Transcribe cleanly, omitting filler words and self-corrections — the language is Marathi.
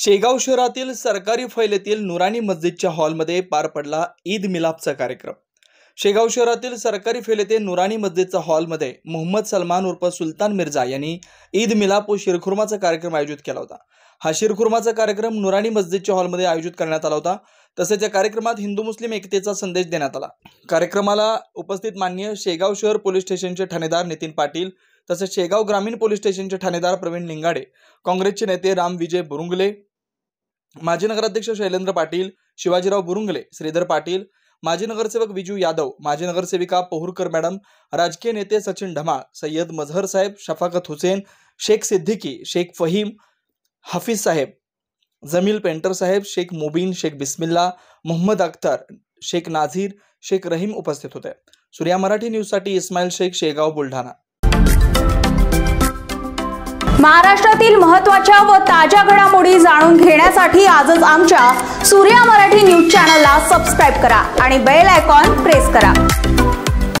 शेगाव शहरातील सरकारी फैलेतील नुरानी मस्जिदच्या हॉलमध्ये पार पडला ईद मिलापचा कार्यक्रम। शेगाव शहरातील सरकारी फैलेतील नुरानी मस्जिदच्या हॉलमध्ये मोहम्मद सलमान उर्फ सुलतान मिर्झा यांनी ईद मिलाप व शिरखुर्माचा कार्यक्रम आयोजित केला होता। हा शिरखुर्माचा कार्यक्रम नुरानी मस्जिदच्या हॉलमध्ये आयोजित करण्यात आला होता। तसेच या कार्यक्रमात हिंदू मुस्लिम एकतेचा संदेश देण्यात आला। कार्यक्रमाला उपस्थित माननीय शेगाव शहर पोलीस स्टेशनचे ठाणेदार नितीन पाटील, तसेच शेगाव ग्रामीण पोलीस स्टेशनचे ठाणेदार प्रवीण लिंगाडे, काँग्रेसचे नेते राम विजय बुरुंगले, माजी नगराध्यक्ष शैलेंद्र पाटील, शिवाजीराव बुरुंगले, श्रीधर पाटील, माजी नगरसेवक विजू यादव, माजी नगरसेविका पोहुरकर मॅडम, राजकीय नेते सचिन ढमाळ, सय्यद मजहर साहेब, शफाकत हुसेन, शेख सिद्दीकी, शेख फहीम, हाफिज साहेब, जमील पेंटर साहेब, शेख मुबीन, शेख बिस्मिल्ला, मोहम्मद अख्तर, शेख नाझीर, शेख रहीम उपस्थित होते। सूर्या मराठी न्यूज साठी इस्माईल शेख, शेगाव, बुलढाणा। महाराष्ट्रातील महत्त्वाच्या व ताज्या घडामोडी जाणून घेण्यासाठी आजच आमच्या सूर्या मराठी न्यूज चॅनलला सबस्क्राइब करा आणि बेल आयकॉन प्रेस करा।